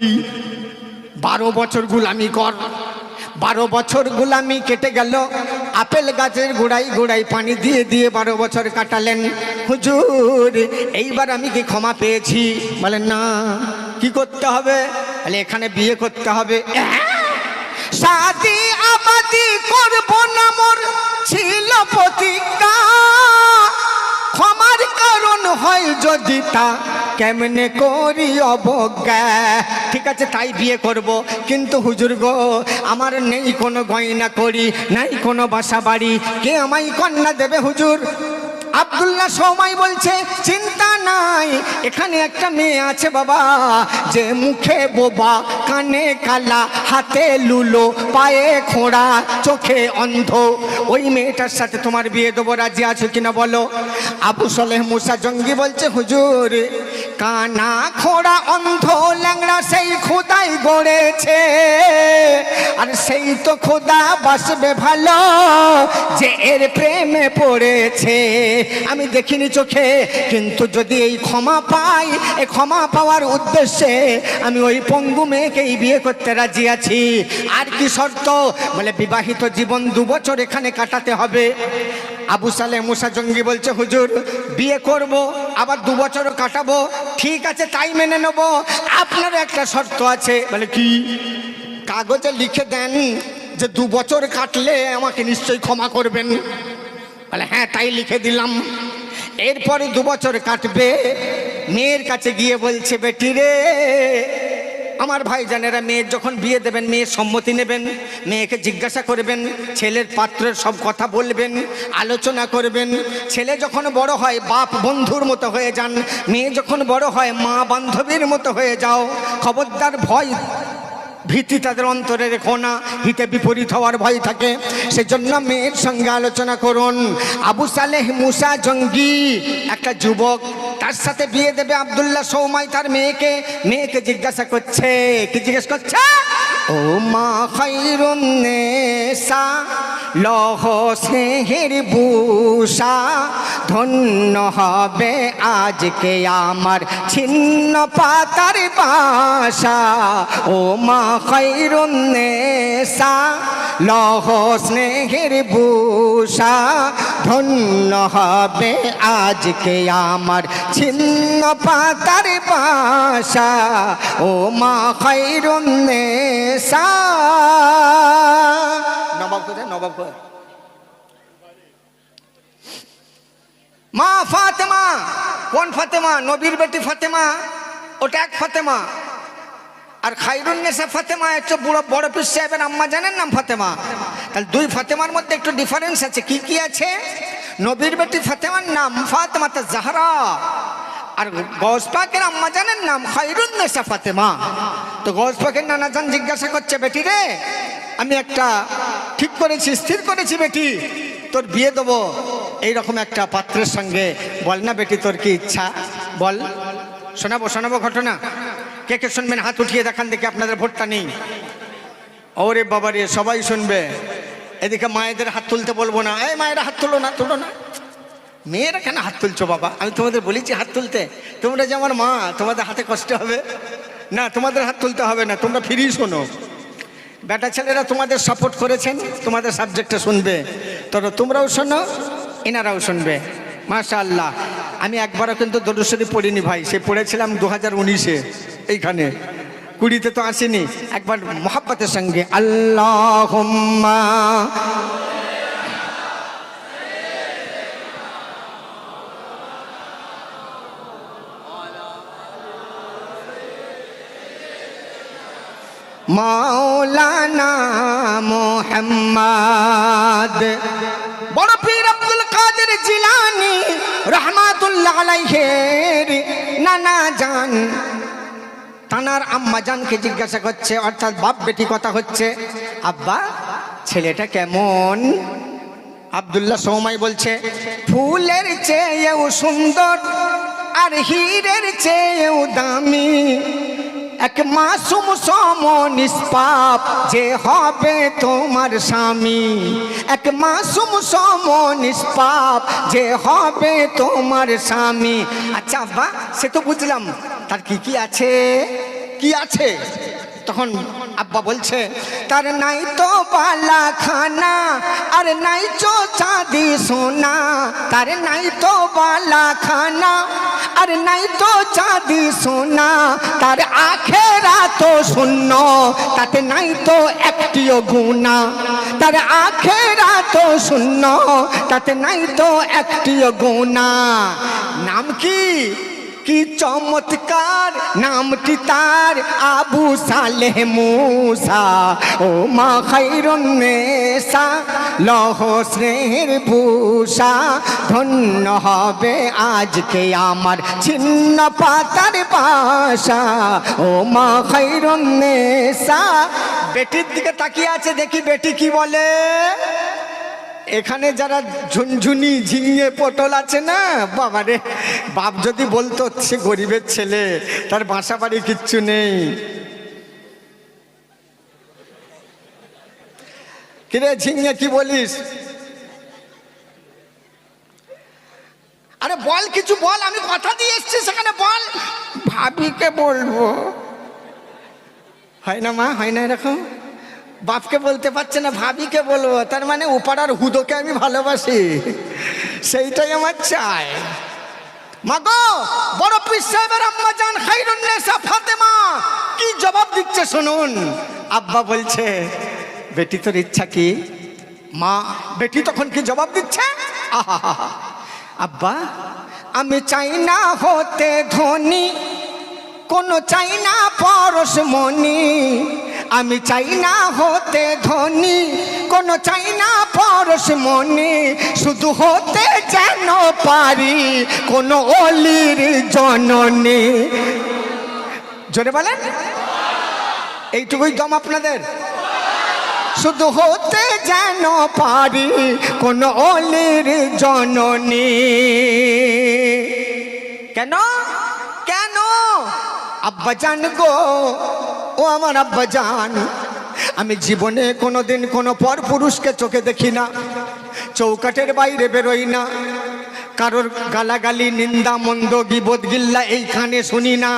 12 বছর গুলামি কর। 12 বছর গুলামি কেটে গেল। আপেল গাছের গোড়ায় গোড়ায় পানি দিয়ে দিয়ে 12 বছর কাটালেন। হুজুর এইবার আমি কি ক্ষমা পেয়েছি? বলেন না। কি করতে হবে? বলে এখানে বিয়ে করতে হবে। শাদি আবাদি করব না, মোর ছিল প্রতিজ্ঞা। ক্ষমার কারণ হয় যদি তা কেমনে করি অবজ্ঞা। ঠিক আছে তাই বিয়ে করব, কিন্তু হুজুর গো আমার নেই কোনো গয়না করি, নাই কোনো বাসা বাড়ি, কে আমায় কন্যা দেবে হুজুর? আব্দুল্লাহ সৌমাই বলছে চিন্তা নাই, এখানে একটা মেয়ে আছে বাবা, যে মুখে বোবা, কানে কালা, হাতে লুলো, পায়ে খোঁড়া, চোখে অন্ধ। ওই মেয়েটার সাথে তোমার বিয়ে দেবো, রাজি আছো কিনা বলো? আবু সালেহ মুসা জঙ্গি বলছে হুজুর কানা খোঁড়া অন্ধ ল্যাংড়া সেই খোদাই গড়েছে, আর সেই তো খোদা বাসবে ভালো যে এর প্রেমে পড়েছে। আমি দেখিনি চোখে, কিন্তু যদি এই ক্ষমা পাই, এই ক্ষমা পাওয়ার উদ্দেশ্যে আমি ওই পঙ্গু মেয়েকেই বিয়ে করতে রাজি আছি। আর কি শর্ত? বলে বিবাহিত জীবন 2 বছর এখানে কাটাতে হবে। আবু সালেহ মুসা জঙ্গি বলছে হুজুর বিয়ে করব, আবার 2 বছরও কাটাবো, ঠিক আছে তাই মেনে নেব, আপনার একটা শর্ত আছে। বলে কি? কাগজে লিখে দেন যে 2 বছর কাটলে আমাকে নিশ্চয়ই ক্ষমা করবেন। বলে হ্যাঁ তাই লিখে দিলাম। এরপরে 2 বছর কাটবে, মেয়ের কাছে গিয়ে বলছে বেটি রে, আমার ভাইজানেরা মেয়ের যখন বিয়ে দেবেন মেয়ের সম্মতি নেবেন, মেয়েকে জিজ্ঞাসা করবেন, ছেলের পাত্রের সব কথা বলবেন, আলোচনা করবেন। ছেলে যখন বড় হয় বাপ বন্ধুর মতো হয়ে যান, মেয়ে যখন বড় হয় মা বান্ধবীর মতো হয়ে যাও। খবরদার ভয় ভীতি তাদের অন্তরে রেখো না, হিতে বিপরীত হওয়ার ভয় থাকে। সেজন্য মেয়ের সঙ্গে আলোচনা করুন। আবু সালেহ মুসা জঙ্গি একটা যুবক, তার সাথে বিয়ে দেবে আব্দুল্লাহ সৌমাই তার মেয়েকে। মেয়েকে জিজ্ঞাসা করছে, কি জিজ্ঞেস করছে? ও মা খায়রুন নেসা, লহ স্নেহের বুসা, ধন্য হবে আজকে আমার ছিন্ন পাতার বাসা। ও মা খায়রুন নেসা, লহ স্নেহের বুসা, ধন্য হবে আজকে আমার ছিন্ন পাতার বাসা। ও মা খায়রুন নেসা। নবাব কোথায়? নবাব কোথায়? মা ফাতেমা। কোন ফাতেমা? নবীর বেটি ফাতেমা, ওটা এক ফাতেমা। আর খায়রুন নেসা ফাতেমা হচ্ছে বড় পীর সাহেবের আম্মা জানেন নাম ফাতেমা। তাহলে 2 ফাতেমার মধ্যে একটু ডিফারেন্স আছে। কি কি আছে? নবীর বেটি ফাতেমার নাম ফাতেমা জাহরা, আর গৌস পাকের আম্মা জানেন নাম খায়রুন নেসা ফাতেমা। তো গৌস পাকের নানা জান জিজ্ঞাসা করছে বেটি রে, আমি একটা ঠিক করেছি, স্থির করেছি বেটি, তোর বিয়ে দেবো এইরকম একটা পাত্রের সঙ্গে। বল না বেটি তোর কি ইচ্ছা বল। শোনাবো শোনাবো ঘটনা। কে কে শুনবেন হাত উঠিয়ে দেখান দেখি, আপনাদের ভোটটা নেই। ওরে বাবা রে, সবাই শুনবে। এদিকে মায়েদের হাত তুলতে বলবো না, এই মায়েরা হাত তুলো না, তুলো না। মেয়েরা কেন হাত তুলছো বাবা? আমি তোমাদের বলেছি হাত তুলতে? তোমরা যে আমার মা, তোমাদের হাতে কষ্ট হবে না, তোমাদের হাত তুলতে হবে না, তোমরা ফিরি শোনো। বেটা ছেলেরা তোমাদের সাপোর্ট করেছেন, তোমাদের সাবজেক্টে শুনবে, তোমরাও শোনো, এনারাও শুনবে। মাশাআল্লাহ। আমি একবারও কিন্তু দরুদ শরীফ পড়িনি ভাই, সে পড়েছিলাম 2019-এ, এইখানে 20-তে তো আসেনি। একবার মোহাব্বতের সঙ্গে আল্লাহুম্মা মাওলানা মুহাম্মদ। বড় পীর আব্দুল কাদের জিলানী রহমাতুল্লাহ আলাইহির নানা জান তানার আম্মা জানকে জিজ্ঞাসা করছে, অর্থাৎ বাপ বেটি কথা হচ্ছে, আব্বা ছেলেটা কেমন? আব্দুল্লাহ সৌমাই বলছে ফুলের চেয়েও সুন্দর আর হীরের চেয়েও দামি, এক মাসুম সম নিষ্পাপ যে হবে তোমার স্বামী, এক মাসুম সম নিষ্পাপ যে হবে তোমার স্বামী। আচ্ছা আব্বা সে তো বুঝলাম, তার কি কি আছে? কি আছে? তখন আব্বা বলছে, তার নাই তো বালা খানা আর নাই চো চাঁদি সোনা, তার নাই তো বালা খানা আর নাই তো চাঁদি সোনা, তার আখেরা তো শূন্য, তাতে নাই তো একটিও গুণা, তার আখেরা তো শূন্য, তাতে নাই তো একটিও গুণা। নাম কি? কি চমৎকার নামটি তার, আবু সালেহ মুসা। ও মা খায়রুন্নেসা লহ স্নেহের ভূষা, ধন্য হবে আজকে আমার ছিন্ন পাতার বাসা। ও মা খায়রুন্নেসা। বেটির দিকে তাকিয়ে আছে, দেখি বেটি কি বলে। এখানে যারা ঝুনঝুনি ঝিঙে পটল আছে না, বাবারে, বাপ যদি বলতো সে গরিবের ছেলে, তার বাসা বাড়ি কিচ্ছু নেই। কিরে ঝিঙে কি বলিস? আরে বল, কিছু বল, আমি কথা দিয়ে এসছি সেখানে বল। ভাবিকে বলবো। হয় না মা, হয় না এরকম? বাপকে বলতে পারছে না, ভাবিকে বলবো, তার মানে উপাড়ার হুদোকে আমি ভালোবাসি, সেইটাই আমার চাই। মাগো, বড় পীর সাহেবের আম্মা জান খায়রুন্নেসা ফাতেমা কি জবাব দিচ্ছে শুনুন। আব্বা বলছে, বেটি তোর ইচ্ছা কি? মা, বেটি তখন কি জবাব দিচ্ছে? আহা, আব্বা আমি চাই না হতে ধনী, কোনো চাই না পরশমণি, আমি চাই না হতে ধনী, কোনো চাই না পরশমণি, শুধু হতে যেন পারি কোনো অলির জননী। জোরে বলেন, এইটুকুই দম আপনাদের? শুধু হতে যেন পারি কোনো অলির জননী। কেন? কেন? আব্বা জান গো, ও আমার আব্বা জান, আমি জীবনে কোনোদিন কোনো পর পুরুষকে চোখে দেখি না, চৌকাটের বাইরে বেরোই না, কারোর গালাগালি নিন্দা মন্দ গিবত গিল্লা এইখানে শুনি না।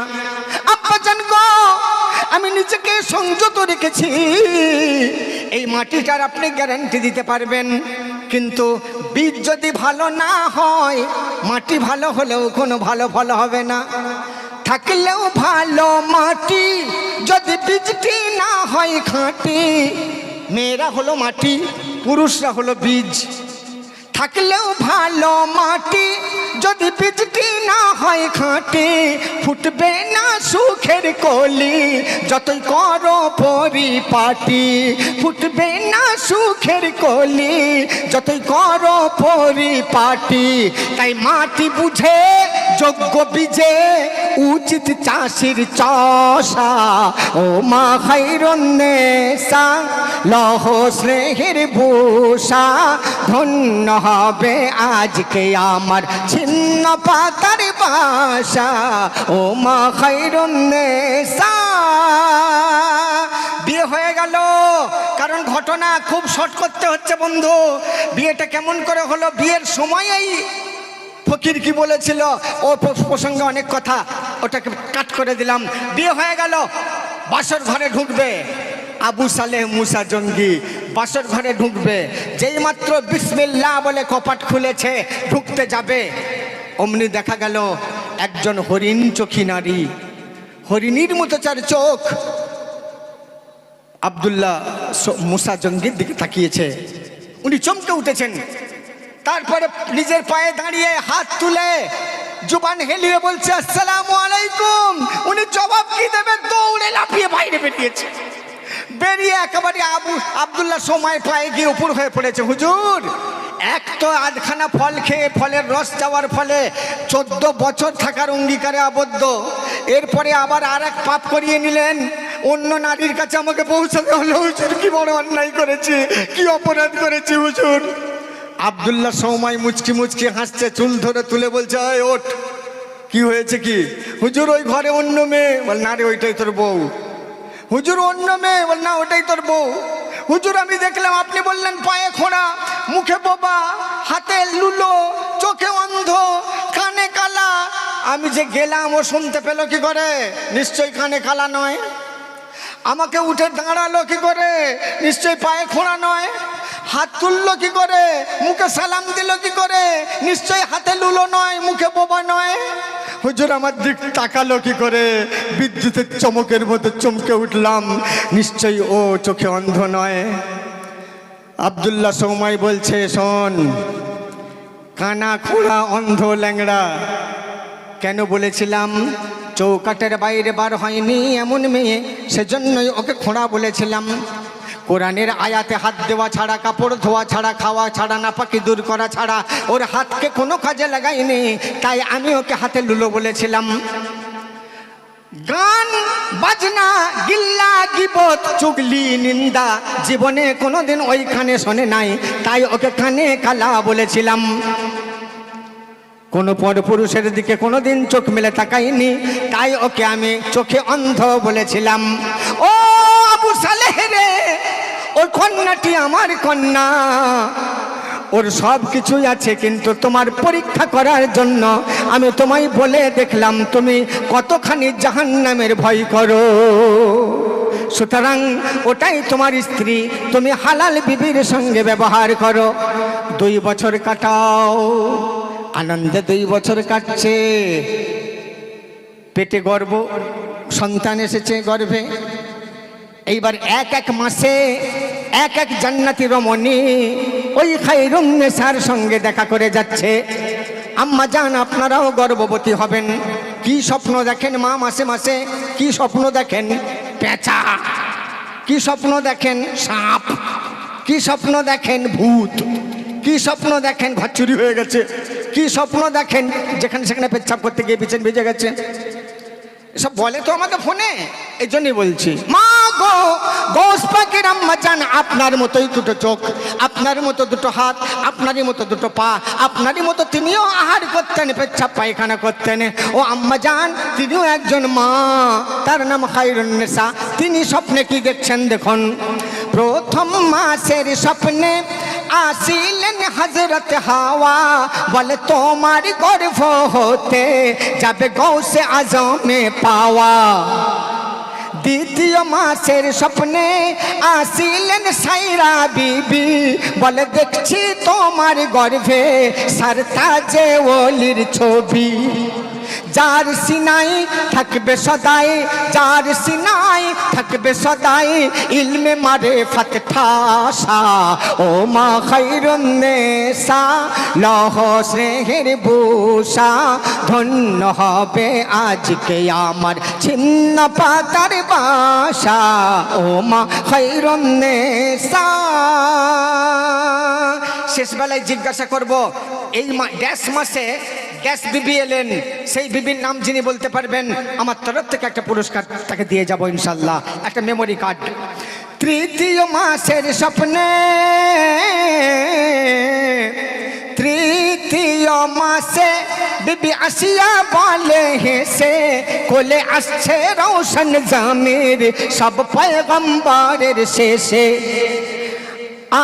আব্বা জান গো, আমি নিজেকে সংযত রেখেছি, এই মাটিটার আপনি গ্যারান্টি দিতে পারবেন, কিন্তু বীজ যদি ভালো না হয়, মাটি ভালো হলেও কোনো ভালো ফল হবে না। থাকলেও ভালো মাটি, যদি বীজটি না হয় খাঁটি, মেয়েরা হলো মাটি, পুরুষরা হলো বীজ। থাকলেও ভালো মাটি, যদি বীজটি না হয় খাঁটি, ফুটবে না সুখের কলি যতই করো পরিপাটি, ফুটবে না সুখের কলি যতই করো পরিপাটি। তাই মাটি বুঝে যোগ্য বীজে উচিত চাষির চষা। ও মা খায়রুন্নেসা লহ স্নেহের ভূষা, ধন্য হবে আজকে আমার ছিন্ন পাতার বাসা। ও মা খায়রুন্নেসা। বিয়ে হয়ে গেল, কারণ ঘটনা খুব শর্ট করতে হচ্ছে বন্ধু। বিয়েটা কেমন করে হলো? বিয়ের সময়েই ফকির কি বলেছিল, ও প্রসঙ্গে অনেক কথা, ওটাকে কাট করে দিলাম। বিয়ে হয়ে গেল, বাসর ঘরে ঢুকবে, আবু সালেহ মুসা জঙ্গি বাসর ঘরে ঢুকবে, যেই মাত্র বিসমিল্লাহ বলে কপাট খুলেছে, ঢুকতে যাবে, অমনি দেখা গেল একজন হরিণ চোখী নারী, হরিণীর মতো চার চোখ, আব্দুল্লাহ মুসা জঙ্গির দিকে তাকিয়েছে। উনি চমকে উঠেছেন। তারপরে নিজের পায়ে দাঁড়িয়ে হাত তুলে জুবান হেলিয়ে বলছে, আসসালামু আলাইকুম। উনি জবাব কি দেবে, দৌড়ে লাফিয়ে বাইরে বেরিয়েছে। বেরিয়ে একেবারে আব্দুল্লাহ সময় পায়ে গিয়ে উপর হয়ে পড়েছে। হুজুর, এক তো আধখানা ফল খেয়ে ফলের রস যাওয়ার ফলে 14 বছর থাকার অঙ্গীকারে আবদ্ধ, এরপরে আবার আর এক পাপ করিয়ে নিলেন, অন্য নারীর কাছে আমাকে পৌঁছাতে হলো। হুজুর, কি বড় অন্যায় করেছি, কি অপরাধ করেছি হুজুর। আব্দুল্লাহ সময় মুচকি মুচকি হাসছে, চুল ধরে তুলে বলছে, ওঠ, কি হয়েছে কি? হুজুর, ওই ঘরে অন্য মেয়ে। বল, না রে, ওইটাই তোর বউ। হুজুর, অন্য মেয়ে। বল, না, ওটাই তোর বউ। হুজুর, আমি দেখলাম, আপনি বললেন পায়ে খোঁড়া, মুখে বোবা, হাতে লুলো, চোখে অন্ধ, কানে কালা, আমি যে গেলাম ও শুনতে পেল কি করে? নিশ্চয়ই কানে কালা নয়। আমাকে উঠে দাঁড়ালো কি করে? নিশ্চয়ই পায়ে খোঁড়া নয়। হাত তুললো কি করে? মুখে সালাম দিল কি করে? নিশ্চয়ই হাতে লুলো নয়, মুখে বোবা নয়। হুজুর আমার দিক তাকালো কি করে? বিদ্যুতের চমকের মতো চমকে উঠলাম, নিশ্চয়ই ও চোখে অন্ধ নয়। আব্দুল্লাহ সৌমাই বলছে, শোন, কানা খোঁড়া অন্ধ ল্যাংড়া। কেন বলেছিলাম? চৌকাটের বাইরে বার হয়নি এমন মেয়ে, সেজন্যই ওকে খোঁড়া বলেছিলাম। কোরআনের আয়াতে হাত দেওয়া ছাড়া, কাপড় ধোয়া ছাড়া, খাওয়া ছাড়া, নাপাকি দূর করা ছাড়া ওর হাতকে কোনো কাজে লাগাইনি, তাই আমি ওকে হাতে লুলো বলেছিলাম। গান বাজনা গিল্লা গিবত চুগলি নিন্দা জীবনে কোনোদিন ওই কানে শোনে নাই, তাই ওকে কানে কালা বলেছিলাম। কোনো পরপুরুষের দিকে কোনোদিন চোখ মেলে তাকাইনি, তাই ওকে আমি চোখে অন্ধ বলেছিলাম। ও আবু সালেহ রে, ওই কন্যাটি আমার কন্যা, ওর সব কিছুই আছে, কিন্তু তোমার পরীক্ষা করার জন্য আমি তোমায় বলে দেখলাম তুমি কতখানি জাহান্নামের ভয় করো। সুতরাং ওটাই তোমার স্ত্রী, তুমি হালাল বিবির সঙ্গে ব্যবহার করো। 2 বছর কাটাও, আনন্দে 2 বছর কাটছে। পেটে গর্ভ, সন্তান এসেছে গর্ভে। এইবার এক মাসে এক জান্নাতি রমণী ওই খায়রুন নেসার সঙ্গে দেখা করে যাচ্ছে। আম্মা জান, আপনারাও গর্ভবতী হবেন। কি স্বপ্ন দেখেন মা মাসে মাসে? কি স্বপ্ন দেখেন? পেঁচা। কি স্বপ্ন দেখেন? সাপ। কি স্বপ্ন দেখেন? ভূত। কি স্বপ্ন দেখেন? ঘর চুরি হয়ে গেছে। কি স্বপ্ন দেখেন? যেখানে সেখানে পেচ্ছাপ করতে গিয়ে বিছান ভিজে গেছে। এসব বলে তো আমাকে ফোনে, এই জন্যই বলছি। মা গো, গোস পাকের আম্মা জান, আপনার মতোই 2টো চোখ, আপনার মতো 2টো হাত, আপনারই মতো 2টো পা, আপনারই মতো তিনিও আহার করতেন, পেচ্ছাপ পায়খানা করতেন। ও আম্মা জান, তিনিও একজন মা, তার নাম খায়রুন নেসা। তিনি স্বপ্নে কি দেখছেন দেখুন। প্রথম মাসের স্বপ্নে আসিলেন হযরত হাওয়া, বলে তোমার গর্ভ হতে যাবে গৌসে আজমে পাওয়া। দ্বিতীয় মাসের স্বপ্নে আসিলেন সাইরা বিবি, বলে দেখছি তোমার গর্ভে সরতাজে ওলির ছবি। যার সিনাই থাকবে সদাই, যার সিনাই থাকবে সদাই ইলমে মারিফাত ঠাসা। ও মা খায়রুন নেসা, লহ স্নেহের বুসা, ধন্য হবে আজকে আমার ছিন্ন পাতার বাসা। ও মা খায়রুন নেসা। শেষবেলায় জিজ্ঞাসা করব, এই ড্যাশ মাসে ড্যাশ বিবি এলেন, সেই বিবির নাম যিনি বলতে পারবেন, আমার তরফ থেকে একটা পুরস্কার তাকে দিয়ে যাব ইনশাল্লাহ, একটা মেমোরি কার্ড। তৃতীয় মাসের স্বপ্নে, তৃতীয় মাসে বিবি আসিয়া বলে হেসে, কোলে আসছে রওশন জামির সব পয়গম্বরের শেষে।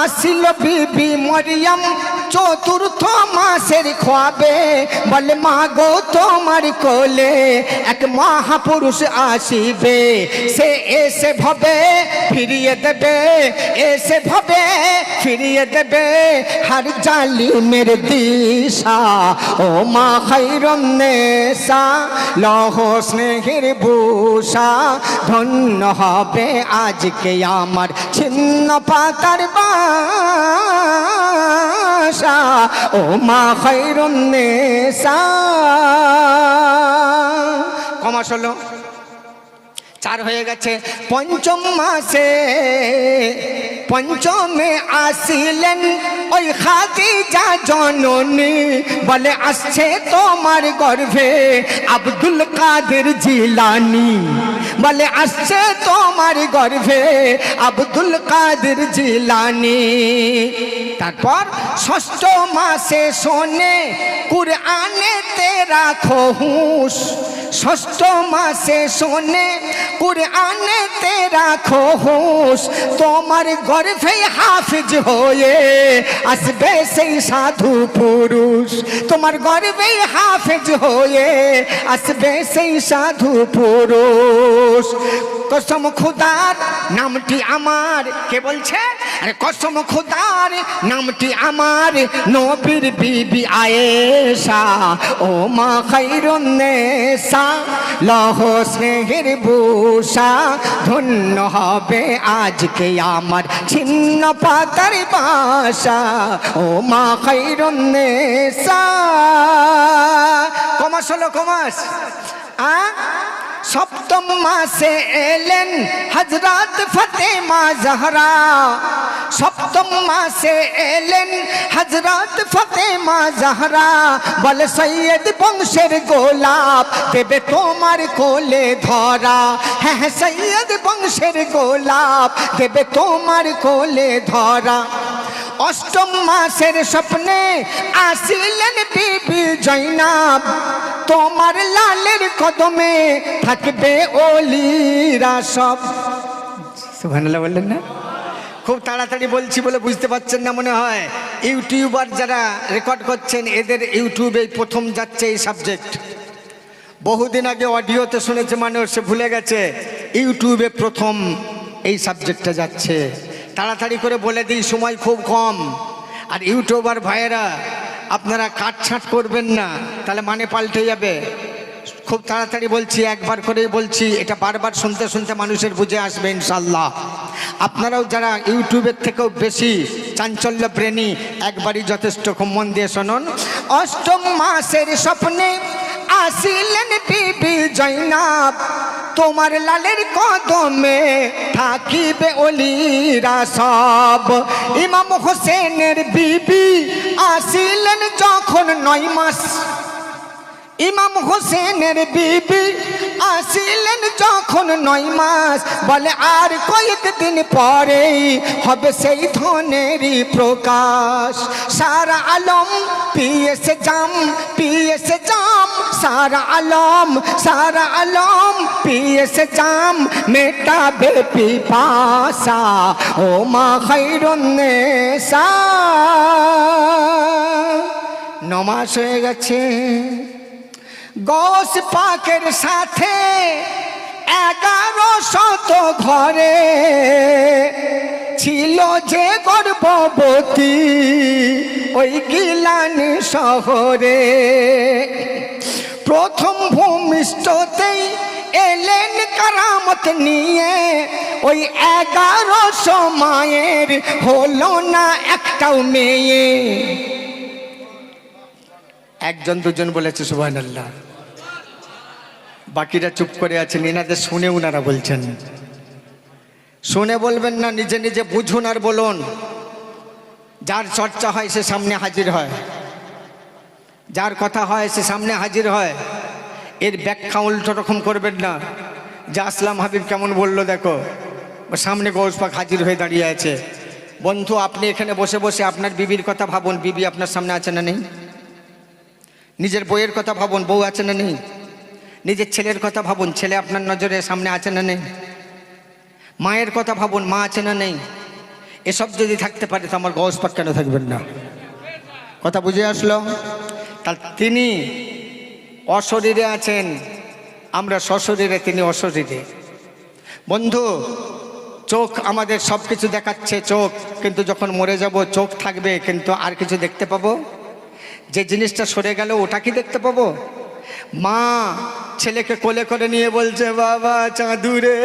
আসিল বিবি মরিয়ম চতুর্থ মাসের খোয়াবে, বলে মা গো তোমার কোলে এক মহাপুরুষ আসিবে। সে এসে ভবে ফিরিয়ে দেবে, এসে ভবে ফিরিয়ে দেবে হর জালিমের দিশা। ও মা খায়রুন নেসা, লহ স্নেহের বুসা, ধন্য হবে আজকে আমার ছিন্ন পাতার বাসা। ও মা খায়রুন নেসা। কমাস হলো 4 হয়ে গেছে। পঞ্চম মাসে, পঞ্চমে আসিলেন ওই খাদিজা জননী, বলে আসছে তোমার গর্ভে আব্দুল কাদের জিলানী, বলে আসছে তোমার গর্ভে আব্দুল কাদের জিলানী। তারপর ষষ্ঠ মাসে শোনে কুরআনেতে রাখো হুঁশ, ষষ্ঠ মাসে শোনে কুরআনেতে রাখো হুঁশ, তোমার গর্ভে হাফিজ হয়ে আসবে সেই সাধু পুরুষ, তোমার গর্ভে হাফিজ হয়ে আসবে সেই সাধু পুরুষ। কসম খুদার নামটি আমার, কে বলছে? আরে কসম খুদার নামটি আমার, নবীর বিবি আয়েশা, ও মা খায়রুন নেসা, লহ স্নেহের বুসা, ধন্য হবে আজকে আমার ছিন্ন পাতার বাসা, ও মা খায়রুন নেসা। কমাস হলো কমাস। সপ্তম মাসে এলেন হযরত ফাতেমা জাহরা, সপ্তম মাসে এলেন হযরত ফাতেমা জাহরা, বলে সৈয়দ বংশের গোলাপ দেবে তোমার কোলে ধরা, হ্যাঁ সৈয়দ বংশের গোলাপ দেবে তোমার কোলে ধরা। অষ্টম মাসের স্বপ্নে আসিলেন বিবি জৈনব, তোমার লালের কদমে থাকবে ওলিরা সব। সুবহানাল্লাহ বললেন না? খুব তাড়াতাড়ি বলছি বলে বুঝতে পারছেন না মনে হয়। ইউটিউবার যারা রেকর্ড করছেন এদের ইউটিউবে প্রথম যাচ্ছে এই সাবজেক্ট। বহুদিন আগে অডিওতে শুনেছে মানুষ, সে ভুলে গেছে ইউটিউবে প্রথম এই সাবজেক্টটা যাচ্ছে। তাড়াতাড়ি করে বলে দিই, সময় খুব কম। আর ইউটিউবার ভাইয়েরা আপনারা কাটছাঁট করবেন না, তাহলে মানে পাল্টে যাবে। খুব তাড়াতাড়ি বলছি, একবার করেই বলছি, এটা বারবার শুনতে শুনতে মানুষের বুঝে আসবে ইনশাল্লাহ। আপনারাও যারা ইউটিউবের থেকেও বেশি চাঞ্চল্য প্রেমী, একবারই যথেষ্ট, খুব মন দিয়ে শুনুন। অষ্টম মাসের স্বপ্নে আসিলেন বিবি জৈনব, তোমার লালের কদমে থাকিবে ওলিরা সব। ইমাম হোসেনের বিবি আসিলেন যখন 9 মাস, ইমাম হোসেনের বিবি আসিলেন যখন 9 মাস, বলে আর কয়েকদিন পরেই হবে সেই ধনেরই প্রকাশ। সারা আলম পিয়েছে জাম, পিয়েছে জাম, সারা আলম, সারা আলম পিয়েছে জাম, মেটাবে পিপাসা, ও মা খায়রুন নেসা। 9 মাস হয়ে গেছে। গৌস পাকের সাথে 1100 ঘরে ছিল যে গর্ভবতী ওই গিলানি শহরে। প্রথম ভূমিষ্ঠতেই এলেন কারামত নিয়ে, ওই 1100 মায়ের হলো না একটাও মেয়ে। একজন দুজন বলেছে সুবহানাল্লাহ, বাকিরা চুপ করে আছেন। এনাদের শুনে ওনারা বলছেন, শুনে বলবেন না, নিজে নিজে বুঝুন আর বলুন। যার চর্চা হয় সে সামনে হাজির হয়, যার কথা হয় সে সামনে হাজির হয়। এর ব্যাখ্যা উল্টো রকম করবেন না। যে আসলাম হাবিব কেমন বললো দেখো, সামনে গৌস পাক হাজির হয়ে দাঁড়িয়ে আছে। বন্ধু, আপনি এখানে বসে বসে আপনার বিবির কথা ভাবুন, বিবি আপনার সামনে আছে না নেই? নিজের বইয়ের কথা ভাবুন, বউ আছে না নেই? নিজের ছেলের কথা ভাবুন, ছেলে আপনার নজরে সামনে আছে না নেই? মায়ের কথা ভাবুন, মা আছে না নেই? এসব যদি থাকতে পারে তো আমার গৌস পাক কেন থাকবেন না? কথা বুঝে আসলো? তার তিনি অশরীরে আছেন, আমরা সশরীরে, তিনি অশরীরে। বন্ধু, চোখ আমাদের সব কিছু দেখাচ্ছে, চোখ, কিন্তু যখন মরে যাব চোখ থাকবে, কিন্তু আর কিছু দেখতে পাবো? যে জিনিসটা সরে গেল ওটা কি দেখতে পাবো? মা ছেলেকে কোলে করে নিয়ে বলছে, বাবা চাঁদু রে,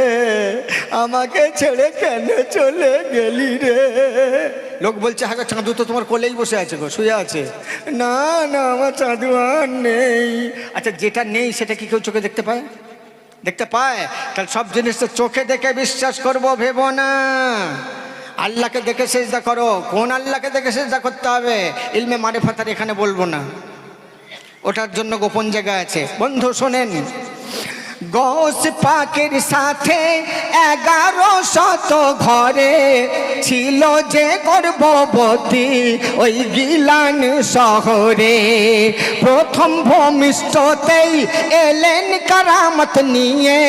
আমাকে ছেড়ে কেন চলে গেলি রে? লোক বলছে, হ্যাঁ চাঁদু তো তোমার কোলেই বসে আছে গো, শুয়ে আছে। না না, আমার চাঁদু আর নেই। আচ্ছা, যেটা নেই সেটা কি কেউ চোখে দেখতে পায়? দেখতে পায়? তাহলে সব জিনিসটা চোখে দেখে বিশ্বাস করবো ভেবো না। আল্লাহকে দেখে সেজদা করো। কোন আল্লাহকে দেখে সেজদা করতে হবে ইলমে মারিফাতের এখানে বলবো না, ওটার জন্য গোপন জায়গা আছে। বন্ধু শোনেন, গৌস পাকের সাথে 1100 ঘরে ছিল যে গর্ভবতী ওই গিলান শহরে। প্রথম ভূমিষ্ঠতেই এলেন কারামত নিয়ে,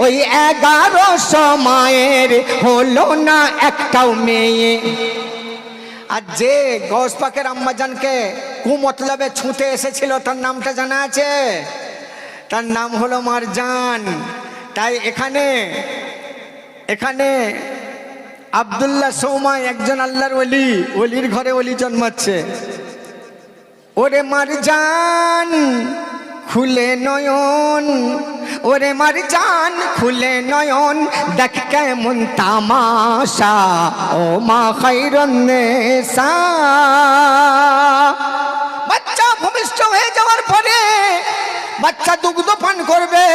ওই 1100 মায়ের হলো না একটাও মেয়ে। আর যে গৌস পাকের আম্মাজানকে কুমতলবে ছুঁতে এসেছিল তার নামটা জানা আছে? তার নাম হলো মারজান। তাই এখানে আব্দুল্লাহ সৌমা একজন আল্লাহর ওলি, ওলির ঘরে ওলি জন্মাচ্ছে। ওরে মারজান খুলে নয়ন, ওরে মারজান খুলে নয়ন, দেখ কেমন তামাশা ও মা খায়রুন নিসা। বাচ্চা ভূমিষ্ঠ হয়ে যাওয়ার পরে বাচ্চা দুগ্ধ পান করবে,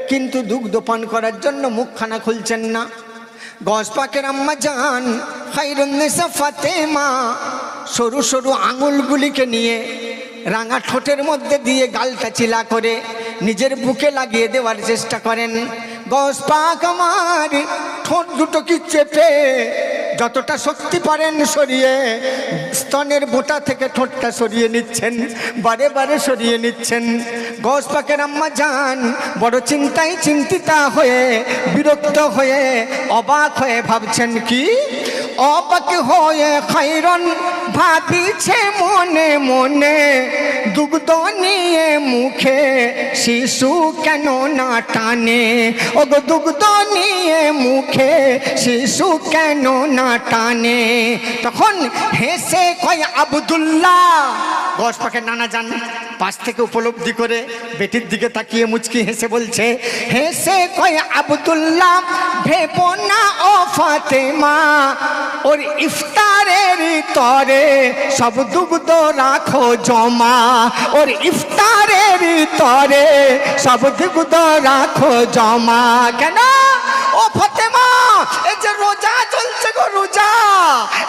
কিন্তু দুগ্ধ পান করার জন্য মুখখানা খুলছেন না। গৌস পাকের আম্মা জান খায়রুন নিসা ফাতেমা সরু সরু আঙুলগুলিকে নিয়ে রাঙা ঠোঁটের মধ্যে দিয়ে গালটা চিলা করে নিজের বুকে লাগিয়ে দেওয়ার চেষ্টা করেন। গৌস পাক আমার ঠোঁট দুটো কি চেপে যতটা শক্তি পারেন সরিয়ে স্তনের বোঁটা থেকে ঠোঁটটা সরিয়ে নিচ্ছেন, বারে বারে সরিয়ে নিচ্ছেন। গৌস পাকের আম্মা জান বড় চিন্তায় চিন্তিতা হয়ে বিরক্ত হয়ে অবাক হয়ে ভাবছেন কি? অবাক হয়ে খায়রুন ভাবিছে মনে মনে, দুগ্ধ নিয়ে মুখে শিশু কেন না টানে। ওগো দুগ্ধ নিয়ে মুখে শিশু কেন না টানে। তখন হেসে কয় আব্দুল্লাহ। গৌস পাকের নানা জান পাশ থেকে উপলব্ধি করে বেটির দিকে তাকিয়ে মুচকি হেসে বলছে, হেসে কয় আব্দুল্লাহ ভেবো না ও ফাতেমা, ওর ইফতারের তরে সব দুগ্ধ রাখো জমা। ওর ইফতারের তরে সব দুগ্ধ রাখো জমা। কেন ও ফাতেমা? এই যে রোজা চলছে গো, রোজা,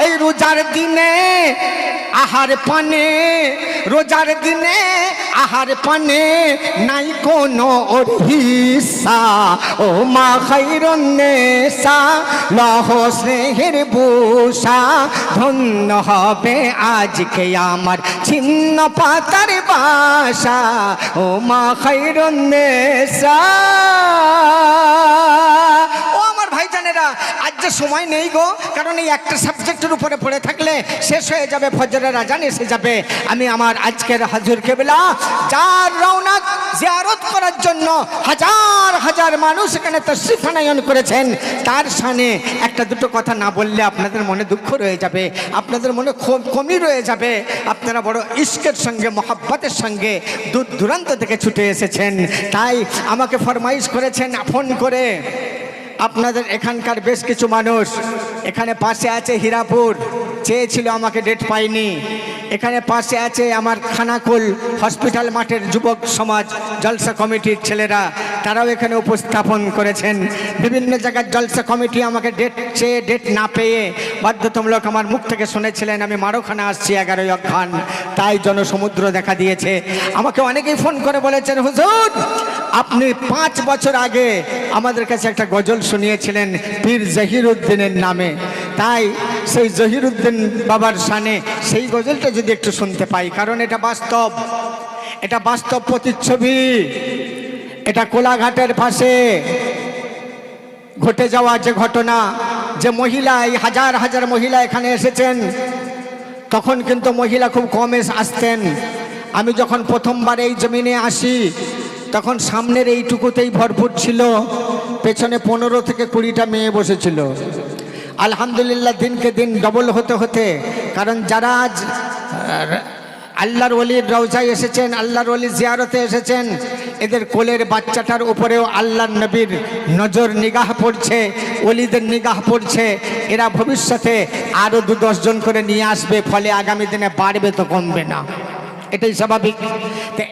এই রোজার দিনে আহার পানে, রোজার দিনে আহার পানে নাই কোনো ওর হিস্সা। ও মা খায়রুন নিসা লহ স্নেহের বুসা, ধন্য হবে আজকে আমার ছিন্ন পাতার বাসা। ও মা খায়রুন নিসা। ও আমার ভাইজানেরা, আজ যে সময় নেই গো, কারণ এই একটা সাবজেক্টের উপরে পড়ে থাকলে শেষ হয়ে যাবে, ফজরের আজান এসে যাবে। আমি আমার আজকের হুজুর কেবলা যার রওনাক জিয়ারত করার জন্য হাজার হাজার মানুষ এখানে তাশরীফ আনায়ন করেছেন, তার শানে একটা দুটো কথা না বললে আপনাদের মনে দুঃখ রয়ে যাবে, আপনাদের মনে কমই রয়ে যাবে। আপনারা বড় ইশকের সঙ্গে মহাব্বতের সঙ্গে দূর দূরান্ত থেকে ছুটে এসেছেন, তাই আমাকে ফরমাইশ করেছেন ফোন করে। আপনাদের এখানকার বেশ কিছু মানুষ, এখানে পাশে আছে হীরাপুর, চেয়েছিল আমাকে, ডেট পাইনি। এখানে পাশে আছে আমার খানাকুল হসপিটাল মাঠের যুবক সমাজ জলসা কমিটির ছেলেরা, তারাও এখানে উপস্থাপন করেছেন। বিভিন্ন জায়গার জলসা কমিটি আমাকে ডেট চেয়ে ডেট না পেয়ে বাধ্যতামূলক আমার মুখ থেকে শুনেছিলেন আমি মারোখানা আসছি 11 অঘ্রান, তাই জনসমুদ্র দেখা দিয়েছে। আমাকে অনেকেই ফোন করে বলেছেন, হুজুর আপনি 5 বছর আগে আমাদের কাছে একটা গজল শুনিয়েছিলেন পীর জহিরুদ্দিনের নামে, তাই সেই জহিরুদ্দিন বাবার শানে সেই গজলটা যদি একটু শুনতে পাই, কারণ এটা বাস্তব, এটা বাস্তব প্রতিচ্ছবি। এটা কোলাঘাটের পাশে ঘটে যাওয়া যে ঘটনা, যে মহিলা, এই হাজার হাজার মহিলা এখানে এসেছেন, তখন কিন্তু মহিলা খুব কম আসতেন। আমি যখন প্রথমবার এই জমিনে আসি তখন সামনের এইটুকুতেই ভরপুর ছিল, পেছনে 15 থেকে 20টা মেয়ে বসেছিল। আলহামদুলিল্লাহ দিনকে দিন ডবল হতে হতে, কারণ যারা আজ আল্লাহর ওলির রওজায় এসেছেন, আল্লাহর ওলির জিয়ারতে এসেছেন, এদের কোলের বাচ্চাটার উপরেও আল্লাহর নবীর নজর নিগাহ পড়ছে, ওলিদের নিগাহ পড়ছে। এরা ভবিষ্যতে আরও 2-10 জন করে নিয়ে আসবে, ফলে আগামী দিনে বাড়বে তো কমবে না, এটাই স্বাভাবিক। তো